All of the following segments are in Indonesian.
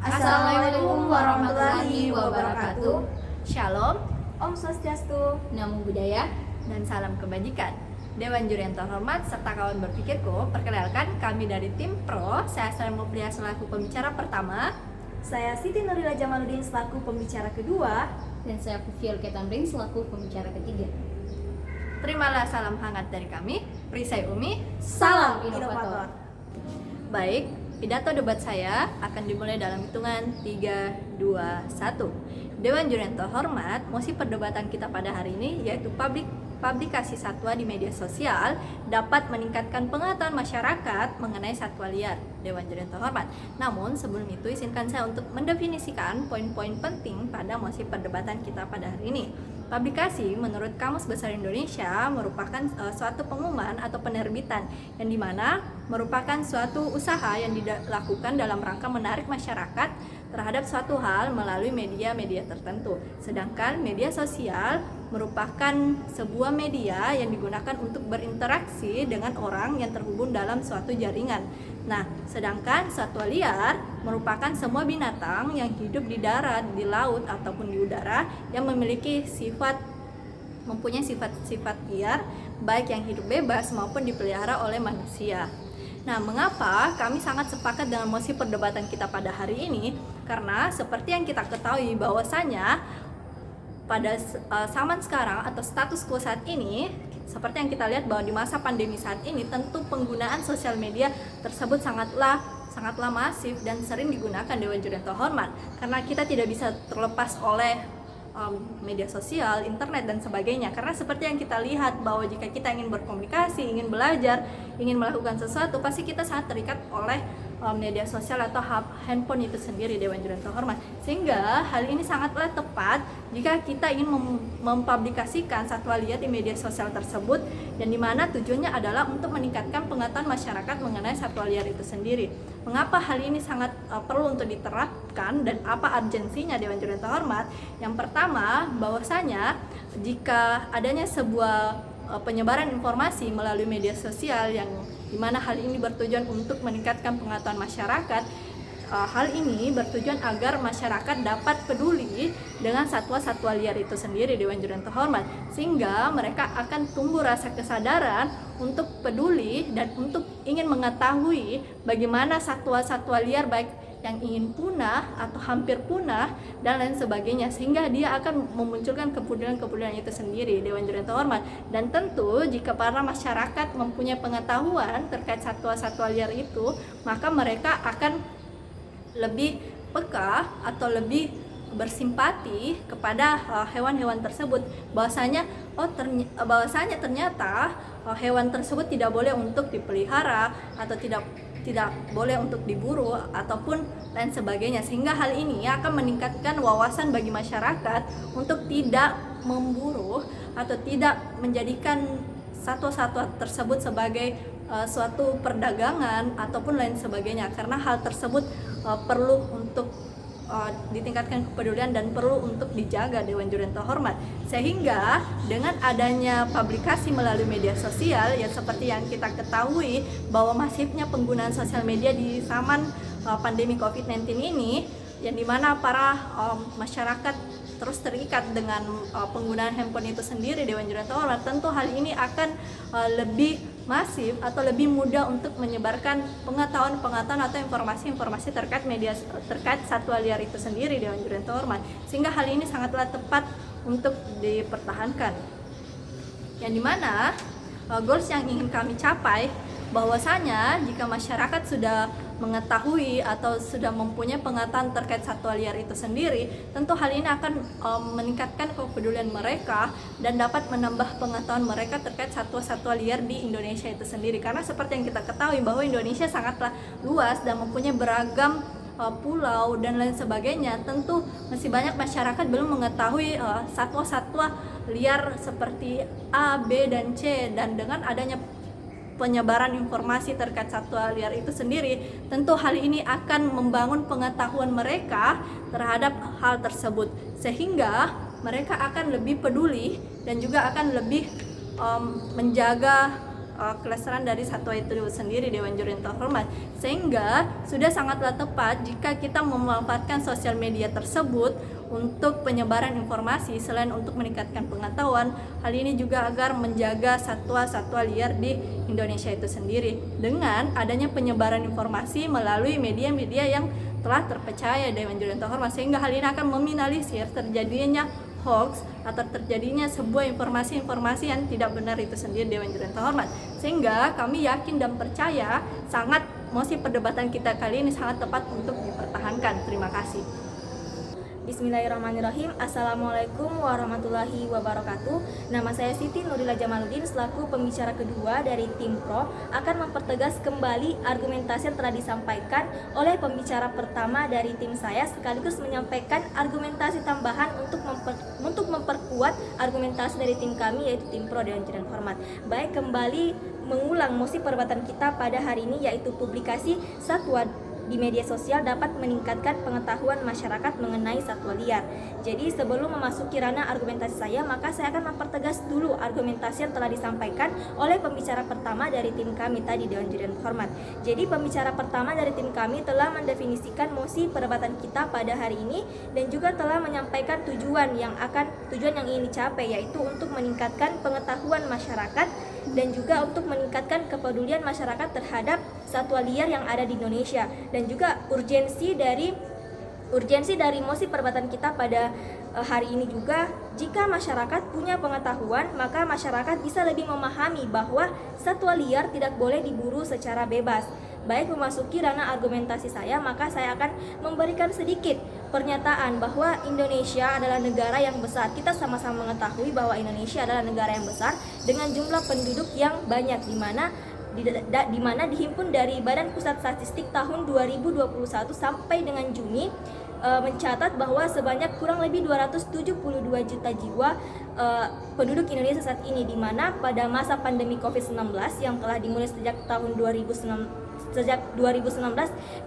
Assalamualaikum warahmatullahi wabarakatuh. Shalom, Om Swastiastu. Namo Buddhaya, Dan salam kebajikan. Dewan juri yang terhormat serta kawan berpikirku, perkenalkan kami dari tim Pro. Saya Salim Mulia selaku pembicara pertama. Saya Siti Nurila Jamaluddin selaku pembicara kedua. dan saya Fufiul Ketamrin selaku pembicara ketiga. Terimalah salam hangat dari kami, Perisai Umi. Salam inovator. Baik, pidato debat saya akan dimulai dalam hitungan 3, 2, 1. Dewan juri yang terhormat, mosi perdebatan kita pada hari ini yaitu publikasi satwa di media sosial dapat meningkatkan pengetahuan masyarakat mengenai satwa liar. Dewan juri yang terhormat. Namun sebelum itu izinkan saya untuk mendefinisikan poin-poin penting pada mosi perdebatan kita pada hari ini. Publikasi menurut Kamus Besar Indonesia merupakan suatu pengumuman atau penerbitan yang dimana merupakan suatu usaha yang dilakukan dalam rangka menarik masyarakat terhadap suatu hal melalui media-media tertentu. Sedangkan media sosial merupakan sebuah media yang digunakan untuk berinteraksi dengan orang yang terhubung dalam suatu jaringan. Nah, sedangkan satwa liar merupakan semua binatang yang hidup di darat, di laut, ataupun di udara yang mempunyai sifat-sifat liar, baik yang hidup bebas maupun dipelihara oleh manusia. Nah, mengapa kami sangat sepakat dengan mosi perdebatan kita pada hari ini? Karena seperti yang kita ketahui bahwasanya pada zaman sekarang atau status quo saat ini, seperti yang kita lihat bahwa di masa pandemi saat ini, tentu penggunaan sosial media tersebut sangatlah masif dan sering digunakan Dewan Juri yang terhormat. Karena kita tidak bisa terlepas oleh media sosial, internet dan sebagainya. Karena seperti yang kita lihat bahwa jika kita ingin berkomunikasi, ingin belajar, ingin melakukan sesuatu, pasti kita sangat terikat oleh media sosial atau handphone itu sendiri, Dewan Juri yang terhormat. Sehingga hal ini sangatlah tepat jika kita ingin mempublikasikan satwa liar di media sosial tersebut, dan dimana tujuannya adalah untuk meningkatkan pengetahuan masyarakat mengenai satwa liar itu sendiri. Mengapa hal ini sangat perlu untuk diterapkan dan apa urgensinya Dewan Juri yang terhormat? Yang pertama, bahwasanya jika adanya sebuah penyebaran informasi melalui media sosial yang dimana hal ini bertujuan untuk meningkatkan pengetahuan masyarakat, hal ini bertujuan agar masyarakat dapat peduli dengan satwa-satwa liar itu sendiri, Dewan Juri yang terhormat, sehingga mereka akan tumbuh rasa kesadaran untuk peduli dan untuk ingin mengetahui bagaimana satwa-satwa liar baik yang ingin punah atau hampir punah dan lain sebagainya, sehingga dia akan memunculkan kepedulian itu sendiri, Dewan Juri yang terhormat. Dan tentu jika para masyarakat mempunyai pengetahuan terkait satwa-satwa liar itu, maka mereka akan lebih peka atau lebih bersimpati kepada hewan-hewan tersebut, bahwasanya ternyata hewan tersebut tidak boleh untuk dipelihara atau tidak boleh untuk diburu ataupun lain sebagainya, sehingga hal ini akan meningkatkan wawasan bagi masyarakat untuk tidak memburu atau tidak menjadikan satwa-satwa tersebut sebagai suatu perdagangan ataupun lain sebagainya, karena hal tersebut perlu untuk ditingkatkan kepedulian dan perlu untuk dijaga, Dewan Juri yang terhormat. Sehingga dengan adanya publikasi melalui media sosial, ya seperti yang kita ketahui bahwa masifnya penggunaan sosial media di zaman pandemi COVID-19 ini, yang dimana para masyarakat terus terikat dengan penggunaan handphone itu sendiri, Dewan Juri yang terhormat, tentu hal ini akan lebih masif atau lebih mudah untuk menyebarkan pengetahuan atau informasi terkait satwa liar itu sendiri, Dewan Juri yang terhormat, sehingga hal ini sangatlah tepat untuk dipertahankan. Yang dimana goals yang ingin kami capai, bahwasanya jika masyarakat sudah mengetahui atau sudah mempunyai pengetahuan terkait satwa liar itu sendiri, tentu hal ini akan meningkatkan kepedulian mereka dan dapat menambah pengetahuan mereka terkait satwa-satwa liar di Indonesia itu sendiri. Karena seperti yang kita ketahui bahwa Indonesia sangatlah luas dan mempunyai beragam pulau dan lain sebagainya, tentu masih banyak masyarakat belum mengetahui satwa-satwa liar seperti A, B, dan C. Dan dengan adanya penyebaran informasi terkait satwa liar itu sendiri, tentu hal ini akan membangun pengetahuan mereka terhadap hal tersebut, sehingga mereka akan lebih peduli dan juga akan lebih menjaga kelestarian dari satwa itu sendiri, Dewan Juri yang terhormat. Sehingga sudah sangatlah tepat jika kita memanfaatkan sosial media tersebut untuk penyebaran informasi. Selain untuk meningkatkan pengetahuan, hal ini juga agar menjaga satwa-satwa liar di Indonesia itu sendiri dengan adanya penyebaran informasi melalui media-media yang telah terpercaya, Dewan Juri yang terhormat, sehingga hal ini akan meminimalisir terjadinya hoax atau terjadinya sebuah informasi-informasi yang tidak benar itu sendiri, Dewan Juri yang terhormat. Sehingga kami yakin dan percaya sangat mosi perdebatan kita kali ini sangat tepat untuk dipertahankan. Terima kasih. Bismillahirrahmanirrahim. Assalamualaikum warahmatullahi wabarakatuh. Nama saya Siti Nurila Jamaluddin selaku pembicara kedua dari tim Pro akan mempertegas kembali argumentasi yang telah disampaikan oleh pembicara pertama dari tim saya, sekaligus menyampaikan argumentasi tambahan untuk memperkuat argumentasi dari tim kami, yaitu tim Pro Dewan Juri yang Hormat. Baik, kembali mengulang mosi perdebatan kita pada hari ini, yaitu publikasi satwa di media sosial dapat meningkatkan pengetahuan masyarakat mengenai satwa liar. Jadi sebelum memasuki ranah argumentasi saya, maka saya akan mempertegas dulu argumentasi yang telah disampaikan oleh pembicara pertama dari tim kami tadi, Dewan Juri yang Hormat. Jadi pembicara pertama dari tim kami telah mendefinisikan mosi perdebatan kita pada hari ini dan juga telah menyampaikan tujuan yang ingin dicapai, yaitu untuk meningkatkan pengetahuan masyarakat dan juga untuk meningkatkan kepedulian masyarakat terhadap satwa liar yang ada di Indonesia, dan juga urgensi dari mosi perdebatan kita pada hari ini juga, jika masyarakat punya pengetahuan, maka masyarakat bisa lebih memahami bahwa satwa liar tidak boleh diburu secara bebas. Baik, memasuki ranah argumentasi saya, maka saya akan memberikan sedikit pernyataan bahwa Indonesia adalah negara yang besar. Kita sama-sama mengetahui bahwa Indonesia adalah negara yang besar dengan jumlah penduduk yang banyak, di mana dihimpun dari Badan Pusat Statistik tahun 2021 sampai dengan Juni mencatat bahwa sebanyak kurang lebih 272 juta jiwa penduduk Indonesia saat ini, di mana pada masa pandemi COVID-19 yang telah dimulai sejak tahun 2019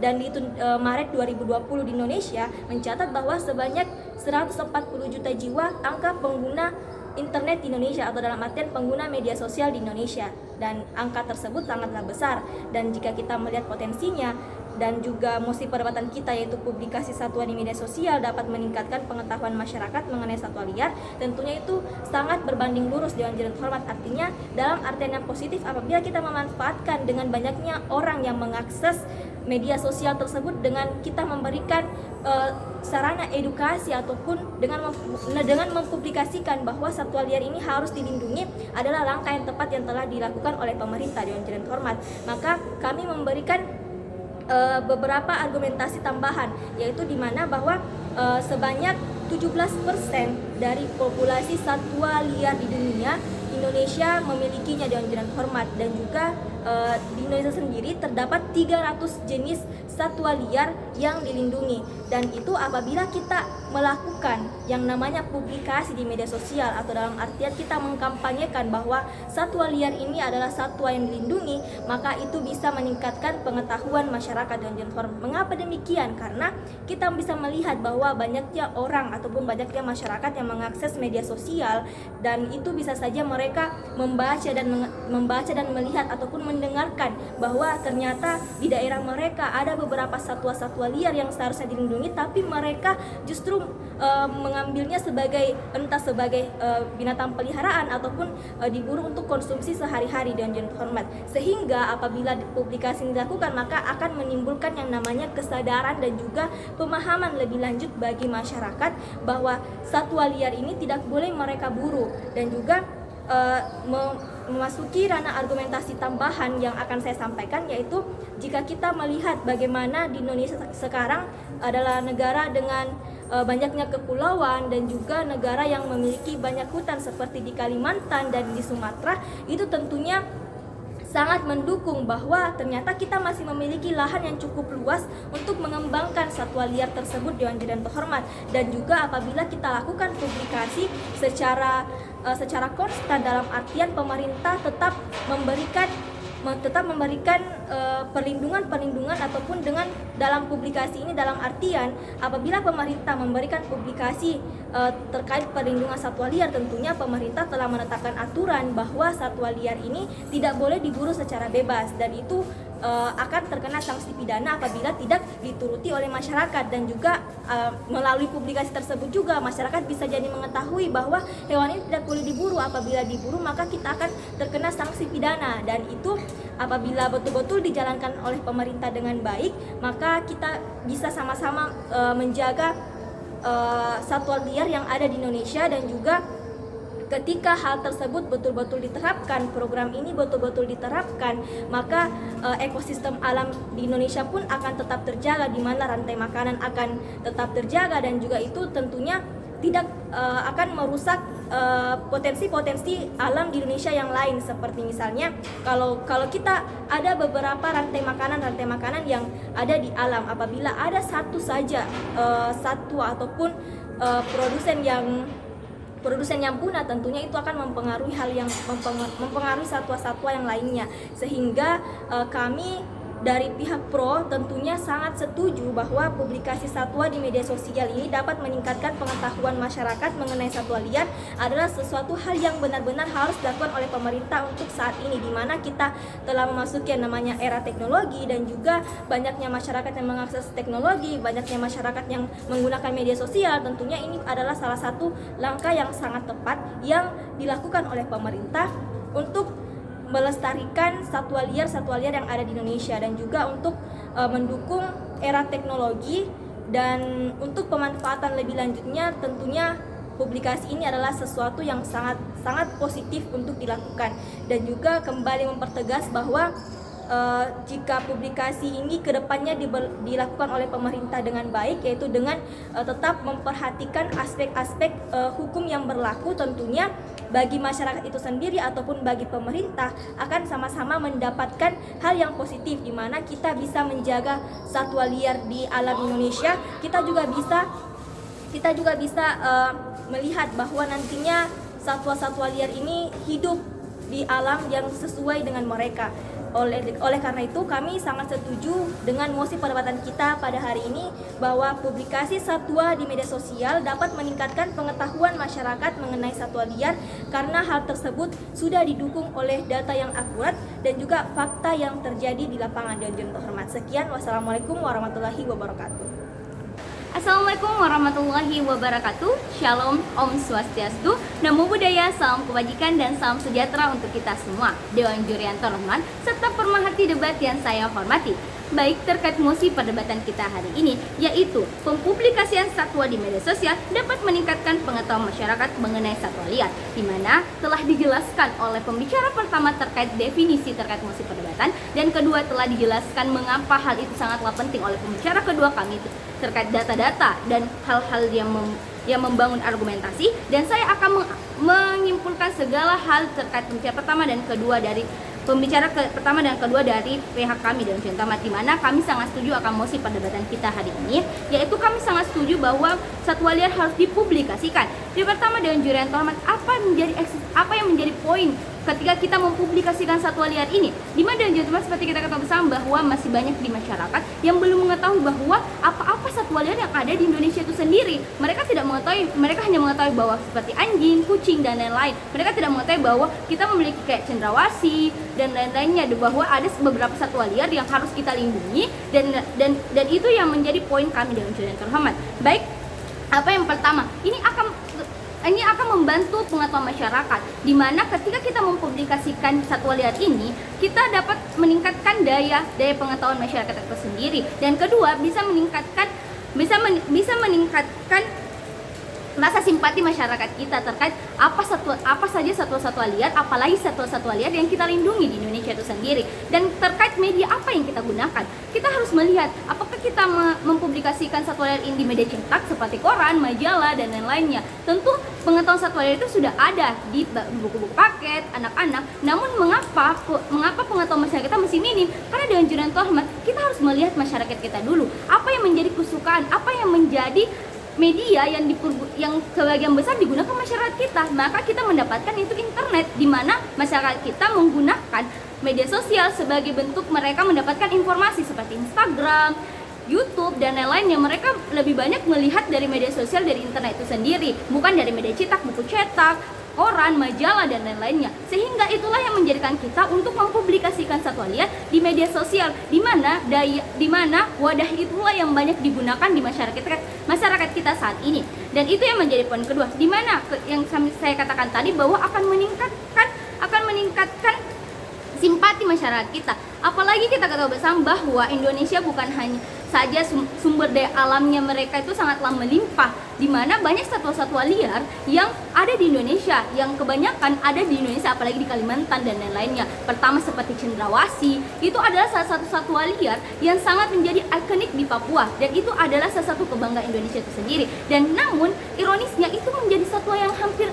dan di Maret 2020 di Indonesia mencatat bahwa sebanyak 140 juta jiwa angka pengguna internet di Indonesia, atau dalam artian pengguna media sosial di Indonesia, dan angka tersebut sangatlah besar. Dan jika kita melihat potensinya dan juga mosi perdebatan kita, yaitu publikasi satwa di media sosial dapat meningkatkan pengetahuan masyarakat mengenai satwa liar, tentunya itu sangat berbanding lurus, Dewan Juri yang Hormat. Artinya dalam artian yang positif, apabila kita memanfaatkan dengan banyaknya orang yang mengakses media sosial tersebut dengan kita memberikan sarana edukasi ataupun dengan mempublikasikan bahwa satwa liar ini harus dilindungi, adalah langkah yang tepat yang telah dilakukan oleh pemerintah, Dewan Juri yang Hormat. Maka kami memberikan beberapa argumentasi tambahan, yaitu di mana bahwa sebanyak 17% dari populasi satwa liar di dunia, Indonesia memilikinya, Dewan Juri yang Hormat. Dan juga di Indonesia sendiri terdapat 300 jenis satwa liar yang dilindungi, dan itu apabila kita melakukan yang namanya publikasi di media sosial, atau dalam artian kita mengkampanyekan bahwa satwa liar ini adalah satwa yang dilindungi, maka itu bisa meningkatkan pengetahuan masyarakat. Dan mengapa demikian? Karena kita bisa melihat bahwa banyaknya orang ataupun banyaknya masyarakat yang mengakses media sosial, dan itu bisa saja mereka membaca dan melihat ataupun mendengarkan bahwa ternyata di daerah mereka ada beberapa satwa-satwa liar yang seharusnya dilindungi, tapi mereka justru mengambilnya sebagai binatang peliharaan ataupun diburu untuk konsumsi sehari-hari, Dewan Juri yang Hormat. Sehingga apabila publikasi ini dilakukan, maka akan menimbulkan yang namanya kesadaran dan juga pemahaman lebih lanjut bagi masyarakat bahwa satwa liar ini tidak boleh mereka buru. Dan juga memasuki ranah argumentasi tambahan yang akan saya sampaikan, yaitu jika kita melihat bagaimana di Indonesia sekarang adalah negara dengan banyaknya kepulauan dan juga negara yang memiliki banyak hutan seperti di Kalimantan dan di Sumatera, itu tentunya sangat mendukung bahwa ternyata kita masih memiliki lahan yang cukup luas untuk mengembangkan satwa liar tersebut, Dewan Juri yang Terhormat. Dan juga apabila kita lakukan publikasi secara konstan, dalam artian pemerintah tetap tetap memberikan perlindungan ataupun dengan dalam publikasi ini dalam artian apabila pemerintah memberikan publikasi terkait perlindungan satwa liar, tentunya pemerintah telah menetapkan aturan bahwa satwa liar ini tidak boleh diburu secara bebas dan itu akan terkena sanksi pidana apabila tidak dituruti oleh masyarakat. Dan juga melalui publikasi tersebut juga masyarakat bisa jadi mengetahui bahwa hewan ini tidak boleh diburu. Apabila diburu maka kita akan terkena sanksi pidana, dan itu apabila betul-betul dijalankan oleh pemerintah dengan baik maka kita bisa sama-sama menjaga satwa liar yang ada di Indonesia. Dan juga ketika hal tersebut betul-betul diterapkan, program ini betul-betul diterapkan, maka ekosistem alam di Indonesia pun akan tetap terjaga, di mana rantai makanan akan tetap terjaga, dan juga itu tentunya tidak akan merusak potensi-potensi alam di Indonesia yang lain. Seperti misalnya kalau kita ada beberapa rantai makanan yang ada di alam, apabila ada satu saja satwa ataupun produsen yang punah, tentunya itu akan mempengaruhi mempengaruhi satwa-satwa yang lainnya. Sehingga kami dari pihak PRO tentunya sangat setuju bahwa publikasi satwa di media sosial ini dapat meningkatkan pengetahuan masyarakat mengenai satwa liar adalah sesuatu hal yang benar-benar harus dilakukan oleh pemerintah untuk saat ini, di mana kita telah memasuki yang namanya era teknologi dan juga banyaknya masyarakat yang mengakses teknologi, banyaknya masyarakat yang menggunakan media sosial. Tentunya ini adalah salah satu langkah yang sangat tepat yang dilakukan oleh pemerintah untuk melestarikan satwa liar yang ada di Indonesia, dan juga untuk mendukung era teknologi. Dan untuk pemanfaatan lebih lanjutnya tentunya publikasi ini adalah sesuatu yang sangat positif untuk dilakukan. Dan juga kembali mempertegas bahwa jika publikasi ini kedepannya dilakukan oleh pemerintah dengan baik, yaitu dengan tetap memperhatikan aspek-aspek hukum yang berlaku, tentunya bagi masyarakat itu sendiri ataupun bagi pemerintah akan sama-sama mendapatkan hal yang positif, di mana kita bisa menjaga satwa liar di alam Indonesia. Kita juga bisa melihat bahwa nantinya satwa-satwa liar ini hidup di alam yang sesuai dengan mereka. Oleh karena itu kami sangat setuju dengan mosi perdebatan kita pada hari ini bahwa publikasi satwa di media sosial dapat meningkatkan pengetahuan masyarakat mengenai satwa liar, karena hal tersebut sudah didukung oleh data yang akurat dan juga fakta yang terjadi di lapangan. Dewan terhormat, sekian, wassalamualaikum warahmatullahi wabarakatuh. Assalamualaikum warahmatullahi wabarakatuh. Shalom, Om Swastiastu, Namo Buddhaya, salam kebajikan dan salam sejahtera untuk kita semua. Dewan juri yang terhormat serta pemerhati debat yang saya hormati. Baik, terkait mosi perdebatan kita hari ini, yaitu pempublikasian satwa di media sosial dapat meningkatkan pengetahuan masyarakat mengenai satwa liar, di mana telah dijelaskan oleh pembicara pertama terkait definisi terkait mosi perdebatan, dan kedua telah dijelaskan mengapa hal itu sangatlah penting oleh pembicara kedua kami terkait data-data dan hal-hal yang membangun argumentasi. Dan saya akan menyimpulkan segala hal terkait pembicara pertama dan kedua dari pertama dan kedua dari pihak kami dan Tamat, di mana kami sangat setuju akan mosi perdebatan kita hari ini, yaitu kami sangat setuju bahwa satwa liar harus dipublikasikan. Di pertama Dewan juri yang terhormat, apa yang menjadi poin ketika kita mempublikasikan satwa liar ini, di mana Dewan juri yang terhormat seperti kita ketahui bersama bahwa masih banyak di masyarakat yang belum mengetahui bahwa apa-apa satwa liar yang ada di Indonesia itu sendiri. Mereka tidak mengetahui, mereka hanya mengetahui bahwa seperti anjing, kucing dan lain-lain. Mereka tidak mengetahui bahwa kita memiliki kayak cendrawasih dan lain-lainnya, bahwa ada beberapa satwa liar yang harus kita lindungi, dan itu yang menjadi poin kami Dewan juri yang terhormat. Baik, apa yang pertama, ini akan membantu pengetahuan masyarakat, di mana ketika kita mempublikasikan satwa liar ini, kita dapat meningkatkan daya pengetahuan masyarakat itu sendiri, dan kedua bisa meningkatkan rasa simpati masyarakat kita terkait apa saja satwa-satwa liar, apalagi satwa-satwa liar yang kita lindungi di Indonesia itu sendiri. Dan terkait media apa yang kita gunakan, kita harus melihat apakah kita mempublikasikan satwa liar ini di media cetak seperti koran, majalah dan lain-lainnya. Tentu pengetahuan satwa liar itu sudah ada di buku-buku paket anak-anak. Namun mengapa pengetahuan masyarakat kita masih minim? Karena Dewan juri yang terhormat, kita harus melihat masyarakat kita dulu. Apa yang menjadi kesukaan, apa yang menjadi media yang sebagian besar digunakan masyarakat kita, maka kita mendapatkan itu internet, di mana masyarakat kita menggunakan media sosial sebagai bentuk mereka mendapatkan informasi seperti Instagram, YouTube dan lain-lainnya. Mereka lebih banyak melihat dari media sosial, dari internet itu sendiri, bukan dari media cetak, buku cetak, koran, majalah dan lain-lainnya. Sehingga itulah yang menjadikan kita untuk mempublikasikan satwa liar di media sosial, di mana wadah itulah yang banyak digunakan di masyarakat kita saat ini. Dan itu yang menjadi poin kedua, di mana yang saya katakan tadi bahwa akan meningkatkan simpati masyarakat kita. Apalagi kita ketahui bersama bahwa Indonesia bukan hanya saja sumber daya alamnya mereka itu sangatlah melimpah, di mana banyak satwa-satwa liar yang ada di Indonesia, yang kebanyakan ada di Indonesia, apalagi di Kalimantan dan lain-lainnya. Pertama seperti cendrawasih, itu adalah salah satu satwa liar yang sangat menjadi ikonik di Papua, dan itu adalah salah satu kebanggaan Indonesia itu sendiri. Dan namun ironisnya itu menjadi satwa yang hampir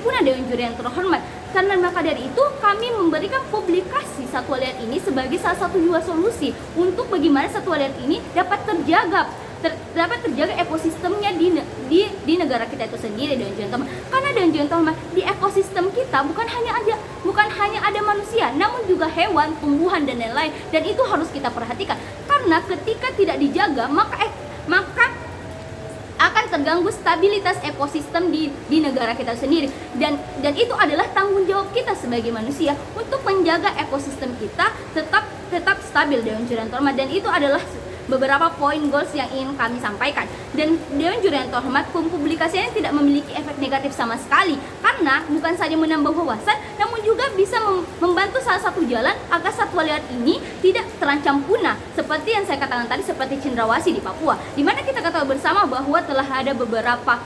punah, Dewan Juri yang terhormat. Karena maka dari itu kami memberikan publikasi satwa liar ini sebagai salah satu juga solusi untuk bagaimana satwa liar ini dapat terjaga ekosistemnya di negara kita itu sendiri, Dewan Juri yang terhormat. Karena Dewan Juri yang terhormat, di ekosistem kita bukan hanya ada manusia, namun juga hewan, tumbuhan dan lain-lain, dan itu harus kita perhatikan. Karena ketika tidak dijaga maka akan terganggu stabilitas ekosistem di negara kita sendiri, dan itu adalah tanggung jawab kita sebagai manusia untuk menjaga ekosistem kita tetap stabil, Dewan Juri yang terhormat. Dan itu adalah beberapa poin goals yang ingin kami sampaikan. Dan Dewan Juri yang terhormat, publikasinya tidak memiliki efek negatif sama sekali, karena bukan saja menambah wawasan, namun juga bisa membantu salah satu jalan agar satwa liar ini tidak terancam punah, seperti yang saya katakan tadi, seperti cendrawasih di Papua, di mana kita ketahui bersama bahwa telah ada beberapa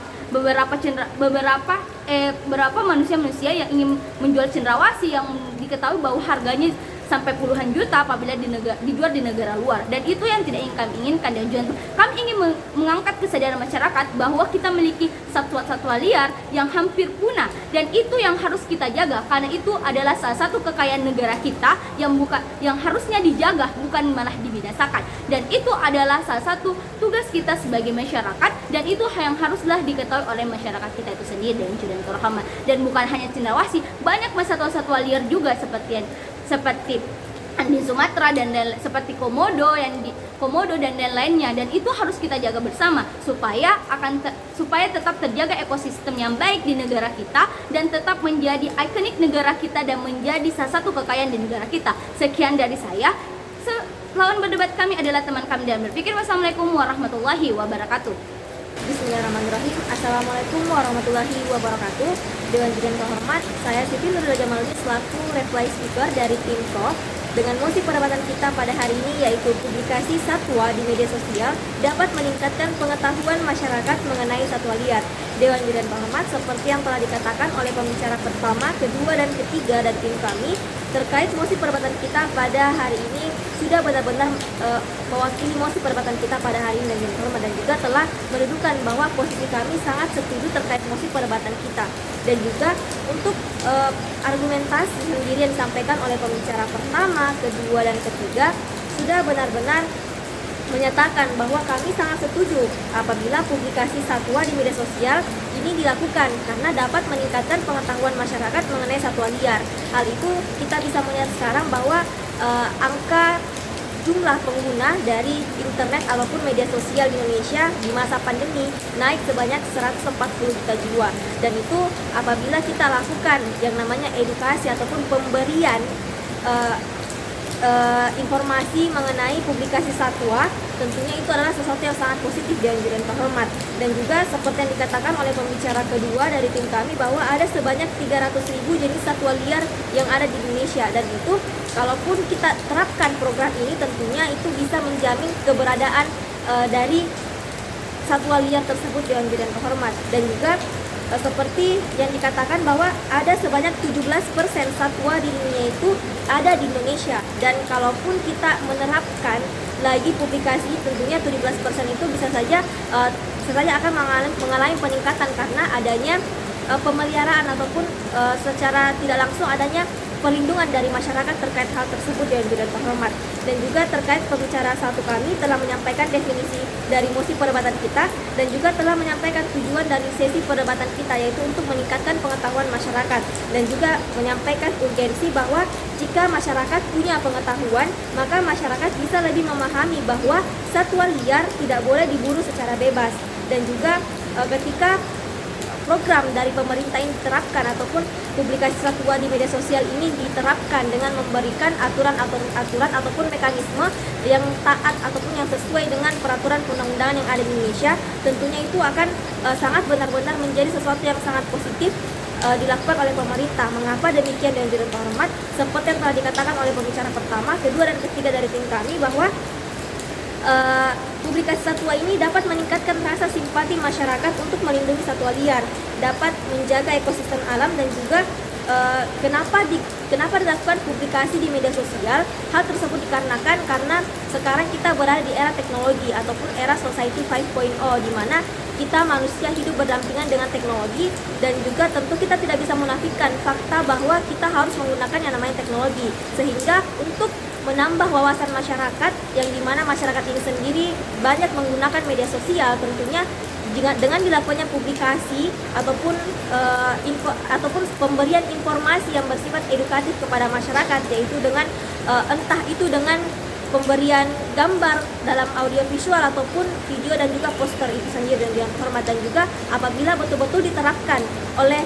manusia yang ingin menjual cendrawasih yang diketahui bahwa harganya sampai puluhan juta apabila dijual di negara luar. Dan itu yang tidak ingin kami inginkan. Dan juga kami ingin mengangkat kesadaran masyarakat bahwa kita memiliki satwa-satwa liar yang hampir punah, dan itu yang harus kita jaga, karena itu adalah salah satu kekayaan negara kita yang harusnya dijaga, bukan malah dibinasakan. Dan itu adalah salah satu tugas kita sebagai masyarakat, dan itu yang haruslah diketahui oleh masyarakat kita itu sendiri, dan Juri yang terhormat. Dan bukan hanya cendrawasih, banyak satwa-satwa liar juga seperti di Sumatera dan seperti komodo dan lain-lainnya, dan itu harus kita jaga bersama supaya tetap terjaga ekosistem yang baik di negara kita dan tetap menjadi ikonik negara kita dan menjadi salah satu kekayaan di negara kita. Sekian dari saya. Lawan berdebat kami adalah teman kami dalam berpikir. Wassalamualaikum warahmatullahi wabarakatuh. Bismillahirrahmanirrahim. Assalamualaikum warahmatullahi wabarakatuh. Dewan Juri yang terhormat, saya Siti Nurila Jamaludin selaku reply speaker dari tim Pro. Dengan mosi perdebatan kita pada hari ini yaitu publikasi satwa di media sosial dapat meningkatkan pengetahuan masyarakat mengenai satwa liar. Dewan Juri yang terhormat, seperti yang telah dikatakan oleh pembicara pertama, kedua, dan ketiga dari tim kami, terkait mosi perdebatan kita pada hari ini sudah benar-benar mewakili mosi perdebatan kita pada hari ini, dan juga telah mendudukan bahwa posisi kami sangat setuju terkait mosi perdebatan kita. Dan juga untuk argumentasi sendiri yang disampaikan oleh pembicara pertama, kedua, dan ketiga sudah benar-benar menyatakan bahwa kami sangat setuju apabila publikasi satwa di media sosial ini dilakukan karena dapat meningkatkan pengetahuan masyarakat mengenai satwa liar. Hal itu kita bisa melihat sekarang bahwa angka jumlah pengguna dari internet ataupun media sosial di Indonesia di masa pandemi naik sebanyak 140 juta jiwa, dan itu apabila kita lakukan yang namanya edukasi ataupun pemberian informasi mengenai publikasi satwa, tentunya itu adalah sesuatu yang sangat positif dan Juri yang terhormat. Dan juga seperti yang dikatakan oleh pembicara kedua dari tim kami bahwa ada sebanyak 300.000 jenis satwa liar yang ada di Indonesia, dan itu kalaupun kita terapkan program ini tentunya itu bisa menjamin keberadaan dari satwa liar tersebut dengan Juri yang terhormat. Dan juga seperti yang dikatakan bahwa ada sebanyak 17% satwa di dunia itu ada di Indonesia, dan kalaupun kita menerapkan lagi publikasi, tentunya 17% itu bisa saja akan mengalami peningkatan karena adanya pemeliharaan ataupun secara tidak langsung adanya perlindungan dari masyarakat terkait hal tersebut dengan Juri yang terhormat. Dan juga terkait pembicara satu kami telah menyampaikan definisi dari mosi perdebatan kita dan juga telah menyampaikan tujuan dari sesi perdebatan kita, yaitu untuk meningkatkan pengetahuan masyarakat dan juga menyampaikan urgensi bahwa jika masyarakat punya pengetahuan, maka masyarakat bisa lebih memahami bahwa satwa liar tidak boleh diburu secara bebas. Dan juga ketika program dari pemerintah ini diterapkan ataupun publikasi satwa di media sosial ini diterapkan dengan memberikan aturan ataupun mekanisme yang taat ataupun yang sesuai dengan peraturan perundang-undangan yang ada di Indonesia, tentunya itu akan sangat benar-benar menjadi sesuatu yang sangat positif dilakukan oleh pemerintah. Mengapa demikian dan tidak terhormat? Seperti yang telah dikatakan oleh pembicara pertama, kedua dan ketiga dari tim kami bahwa publikasi satwa ini dapat meningkatkan rasa simpati masyarakat untuk melindungi satwa liar, dapat menjaga ekosistem alam dan juga kenapa dilakukan publikasi di media sosial. Hal tersebut dikarenakan karena sekarang kita berada di era teknologi ataupun era society 5.0 di mana kita manusia hidup berdampingan dengan teknologi, dan juga tentu kita tidak bisa menafikan fakta bahwa kita harus menggunakan yang namanya teknologi, sehingga untuk menambah wawasan masyarakat yang dimana masyarakat ini sendiri banyak menggunakan media sosial, tentunya dengan dilakukannya publikasi ataupun pemberian informasi yang bersifat edukatif kepada masyarakat, yaitu dengan entah itu dengan pemberian gambar dalam audio visual ataupun video dan juga poster itu sendiri dan yang terhormat. Dan juga apabila betul-betul diterapkan oleh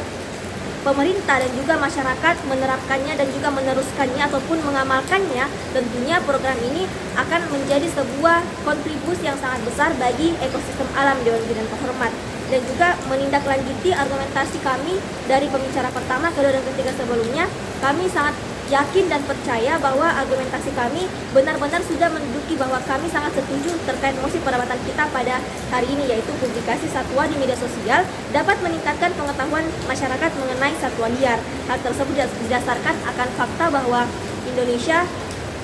pemerintah dan juga masyarakat menerapkannya dan juga meneruskannya ataupun mengamalkannya, tentunya program ini akan menjadi sebuah kontribusi yang sangat besar bagi ekosistem alam Dewan Juri yang terhormat. Dan juga menindaklanjuti argumentasi kami dari pembicara pertama, kedua dan ketiga sebelumnya, kami sangat yakin dan percaya bahwa argumentasi kami benar-benar sudah menduduki bahwa kami sangat setuju terkait mosi perdebatan kita pada hari ini, yaitu publikasi satwa di media sosial dapat meningkatkan pengetahuan masyarakat mengenai satwa liar. Hal tersebut didasarkan akan fakta bahwa Indonesia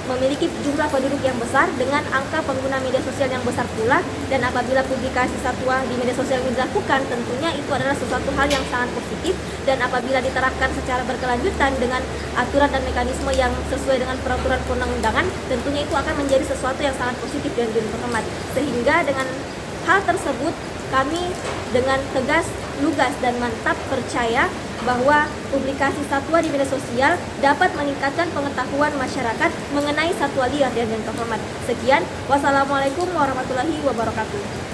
memiliki jumlah penduduk yang besar dengan angka pengguna media sosial yang besar pula, dan apabila publikasi satwa di media sosial ini dilakukan, tentunya itu adalah sesuatu hal yang sangat positif, dan apabila diterapkan secara berkelanjutan dengan aturan dan mekanisme yang sesuai dengan peraturan perundang-undangan, tentunya itu akan menjadi sesuatu yang sangat positif dan terhormat. Sehingga dengan hal tersebut kami dengan tegas, lugas, dan mantap percaya bahwa publikasi satwa di media sosial dapat meningkatkan pengetahuan masyarakat mengenai satwa liar dan terhormat. Sekian, wassalamualaikum warahmatullahi wabarakatuh.